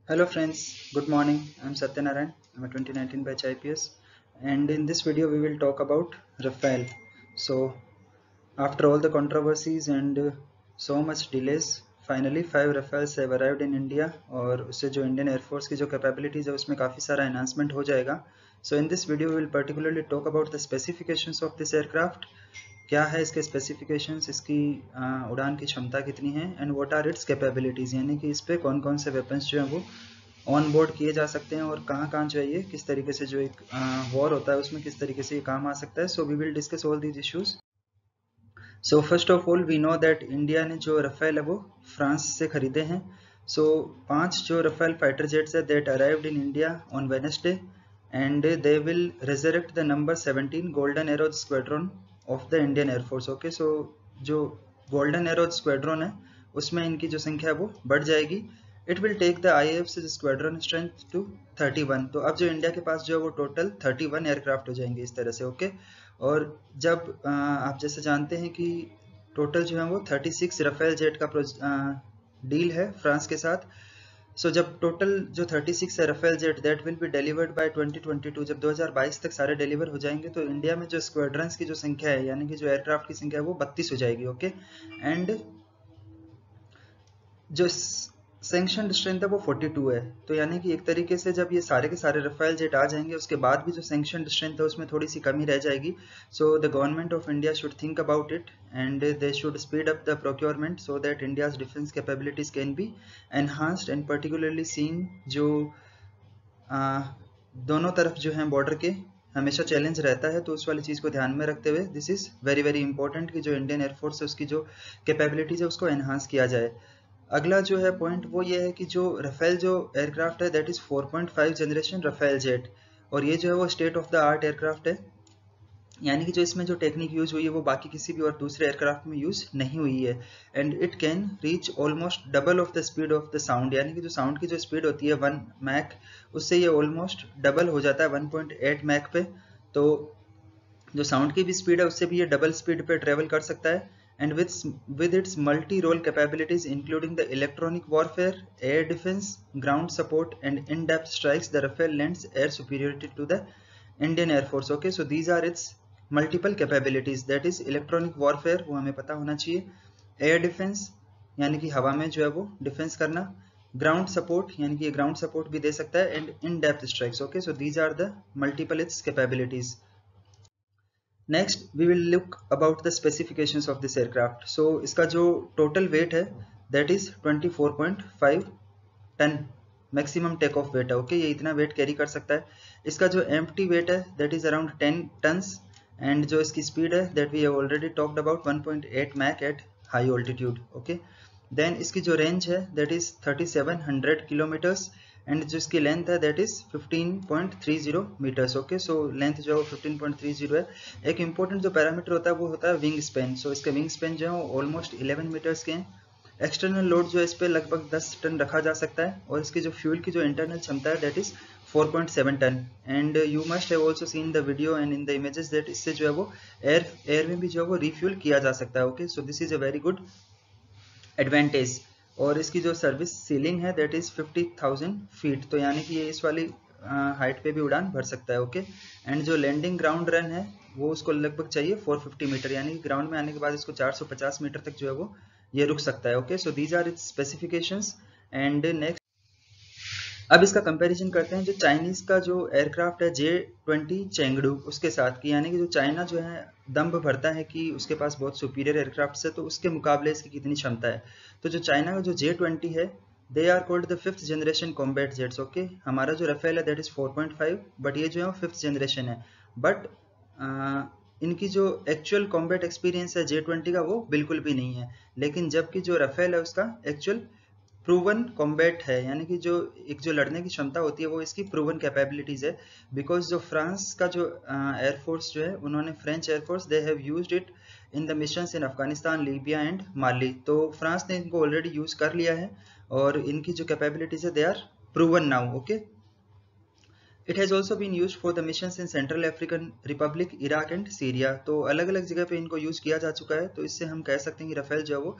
Hello friends, good morning. I'm Satyanarayan. I'm a 2019 batch IPS, and in this video we will talk about Rafale. So after all the controversies and so much delays, finally 5 Rafales have arrived in India और उससे जो Indian Air Force की जो capabilities है उसमें काफ़ी सारा enhancement हो जाएगा. So in this video we will particularly talk about the specifications of this aircraft. क्या है इसके स्पेसिफिकेशंस, इसकी उड़ान की क्षमता कितनी है and what are its capabilities, यानी कि इस पे कौन कौन से वेपन्स जो हैं वो ऑन बोर्ड किए जा सकते हैं और कहाँ कहाँ चाहिए, किस तरीके से जो एक वॉर होता है उसमें किस तरीके से ये काम आ सकता है. So we will discuss all these issues. So first of all we know that India ने जो रफेल है वो फ्रांस से खरीदे हैं. सो 5 जो रफेल फाइटर जेट्स है that arrived in India on Wednesday and they will resurrect the number 17 Golden Arrows squadron of the Indian Air Force. Okay, so जो गोल्डन एरोज स्क्वाड्रन है उसमें इनकी जो संख्या है वो बढ़ जाएगी. It will take the IAF squadron strength to 31. तो अब जो इंडिया के पास जो है वो टोटल 31 एयरक्राफ्ट हो जाएंगे इस तरह से. ओके, और जब आप जैसे जानते हैं कि टोटल जो है वो 36 रफेल जेट का डील है फ्रांस के साथ. सो जब टोटल जो 36 है Rafale jet that will be delivered by 2022, जब 2022 तक सारे डिलीवर हो जाएंगे तो इंडिया में जो स्क्वाड्रंस की जो संख्या है यानी कि जो एयरक्राफ्ट की संख्या है वो 32 हो जाएगी. ओके, एंड जो सैंक्शन स्ट्रेंथ है वो 42 है. तो यानी कि एक तरीके से जब ये सारे के सारे रफेल जेट आ जाएंगे उसके बाद भी जो सैंक्शन स्ट्रेंथ है उसमें थोड़ी सी कमी रह जाएगी. So the government of India should think about it and they should speed up the procurement so that India's defence capabilities can be enhanced and particularly seen जो दोनों तरफ जो है बॉर्डर के हमेशा चैलेंज रहता है, तो उस वाली चीज़ को ध्यान में रखते हुए this is very very important कि जो इंडियन एयरफोर्स है उसकी जो कैपेबिलिटीज है उसको एनहांस किया जाए. अगला जो है पॉइंट वो ये है कि जो रफेल जो एयरक्राफ्ट है that is 4.5 generation Rafale jet, और ये जो है वो state of the art aircraft है. यानी कि जो इसमें जो टेक्निक यूज हुई है वो बाकी किसी भी और दूसरे एयरक्राफ्ट में यूज नहीं हुई है. And it can reach almost double of the speed of the sound, यानी कि जो साउंड की जो स्पीड होती है 1 मैक, उससे ये ऑलमोस्ट डबल हो जाता है 1.8 मैक पे. तो जो साउंड की भी स्पीड है उससे भी ये डबल स्पीड पे ट्रेवल कर सकता है. And with its multi-role capabilities including the electronic warfare, air defense, ground support and in-depth strikes, the Rafale lends air superiority to the Indian Air Force. Okay, so these are its multiple capabilities, that is electronic warfare वो हमें पता होना चाहिए, air defense यानी कि हवा में जो है वो डिफेंस करना, ग्राउंड सपोर्ट यानी कि ये ग्राउंड सपोर्ट भी दे सकता है, and in depth strikes. Okay, so these are the multiple its capabilities. Next we will look about the specifications of this aircraft. So इसका जो टोटल वेट है that is 24.5 ton maximum take off weight है. Okay, ये इतना weight carry कर सकता है. इसका जो एम्प्टी वेट है that is around 10 tons, and जो इसकी स्पीड है that we have already talked about 1.8 Mach at high altitude. Okay, then इसकी जो रेंज है दैट इज 3700 किलोमीटर्स, एंड जो इसकी लेंथ है that is 15.30 metres. Okay, so length जो है 15.30 है. एक इंपॉर्टेंट जो पैरामीटर होता है वो होता है विंग स्पेन. सो इसके विंग स्पेन जो है वो ऑलमोस्ट 11 मीटर्स के हैं. एक्सटर्नल लोड जो है इस पे लगभग 10 टन रखा जा सकता है, और इसकी जो फ्यूल की जो इंटरनल क्षमता है that is 4.7 tonne. And you must have also seen the video and in the images that इससे जो है वो एयर में भी जो है वो रिफ्यूल किया जा सकता है. Okay, so this is a very good advantage. और इसकी जो सर्विस सीलिंग है दैट इज 50,000 फीट, तो यानी कि ये इस वाली हाइट पे भी उड़ान भर सकता है. ओके, एंड जो लैंडिंग ग्राउंड रन है वो उसको लगभग चाहिए 450 मीटर, यानी कि ग्राउंड में आने के बाद इसको 450 मीटर तक जो है वो ये रुक सकता है. Okay, so these are its specifications. And next अब इसका कंपैरिजन करते हैं जो चाइनीज का जो एयरक्राफ्ट है J-20 चेंगडू उसके साथ की, यानी कि जो चाइना जो है दम्भ भरता है कि उसके पास बहुत सुपीरियर एयरक्राफ्ट है, तो उसके मुकाबले इसकी कितनी क्षमता है. तो जो चाइना का जो J-20 है they are called the 5th generation combat jets. Okay, हमारा जो रफेल है दैट इज 4.5, बट ये जो है 5th जनरेशन है. बट इनकी जो एक्चुअल कॉम्बैट एक्सपीरियंस है J-20 का वो बिल्कुल भी नहीं है, लेकिन जबकि जो रफेल है उसका एक्चुअल प्रूवन कॉम्बैट है, यानी कि जो एक जो लड़ने की क्षमता होती है वो इसकी प्रूवन कैपेबिलिटीज है. बिकॉज जो फ्रांस का जो एयरफोर्स जो है उन्होंने French air force they have used it in the missions in Afghanistan, Libya and Mali. तो फ्रांस ने इनको ऑलरेडी यूज कर लिया है और इनकी जो कैपेबिलिटीज है they are proven now. Okay, it has also been use for the missions in central African republic, Iraq and Syria. तो अलग अलग जगह पे इनको यूज किया जा चुका है, तो इससे हम कह सकते हैं कि रफेल जो है वो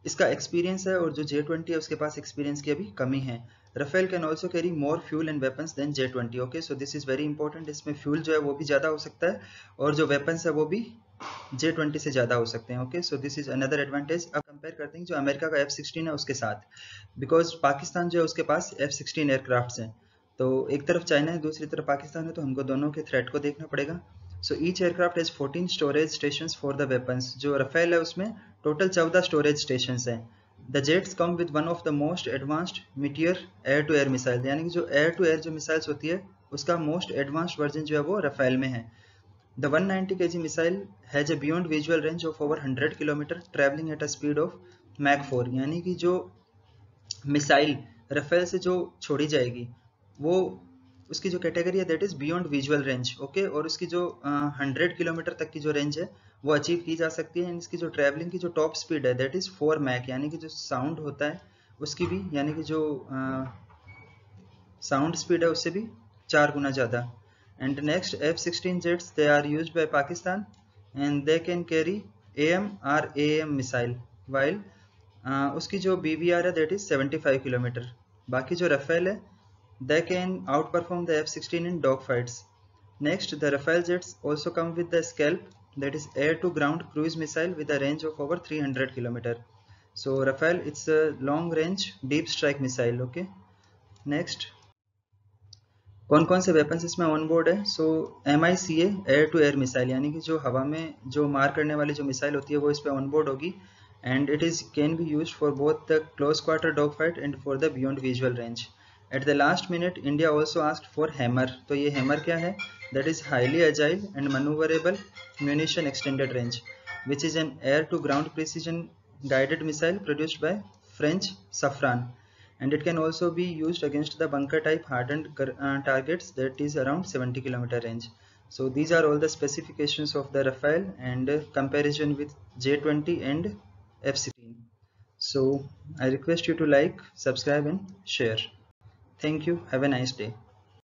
इसका एक्सपीरियंस है और जो J-20 है उसके पास एक्सपीरियंस की अभी कमी है। Rafale can also carry more fuel and weapons than J-20। Okay, so this is very important. इसमें फ्यूल जो है वो भी ज़्यादा हो सकता है और जो वेपन्स है वो भी J-20 से ज़्यादा हो सकते हैं। Okay, so this is another advantage. अब कंपेयर करते हैं जो अमेरिका का F-16 है उसके साथ, बिकॉज पाकिस्तान जो है उसके पास F-16 एयरक्राफ्ट हैं। तो एक तरफ चाइना है, दूसरी तरफ पाकिस्तान है, तो हमको दोनों के थ्रेट को देखना पड़ेगा। So each aircraft has 14 storage stations for the weapons. जो राफेल है उसमें टोटल 14 स्टोरेज स्टेशंस हैं। The jets come with one of the most advanced meteor air to air missile, यानी कि जो एयर टू एयर जो मिसाइल्स होती है उसका मोस्ट एडवांस्ड वर्जन जो है वो राफेल में है। The 190 kg missile has a beyond visual range of over 100 km traveling at a speed of Mach 4। यानी कि जो मिसाइल राफेल से जो छोड़ी जाएगी वो उसकी जो कैटेगरी है that is beyond visual range. Okay, और उसकी जो 100 किलोमीटर तक की जो रेंज है वो अचीव की जा सकती है। इसकी जो ट्रैवलिंग की जो टॉप स्पीड है दैट इज 4 मैक, यानी कि जो साउंड होता है उसकी भी, यानी कि जो साउंड स्पीड है उससे भी 4 गुना ज़्यादा। And next F-16 jets they are used by Pakistan and they can carry AM missile while उसकी जो BVR है दैट इज 75 किलोमीटर। बाकी जो राफेल है they can outperform the F-16 in dogfights. Next, the Rafale jets also come with the Scalp, that is air-to-ground cruise missile with a range of over 300 km. So Rafale, it's a long-range deep strike missile. Okay. Next, कौन कौन से weapons इसमें on board है? So MICA air to air missile, यानी कि जो हवा में जो मार करने वाली जो मिसाइल होती है वो इस पर ऑन बोर्ड होगी। And it is can be used for both the close quarter dog fight and for the beyond visual range. At the last minute India also asked for HAMMER. तो ये HAMMER क्या है? That is highly agile and manoeuvrable munition extended range which is an air to ground precision guided missile produced by French Safran, and it can also be used against the bunker type hardened targets that is around 70 km range. So these are all the specifications of the Rafale and comparison with J-20 and F-16. So I request you to like, subscribe and share. Thank you. Have a nice day.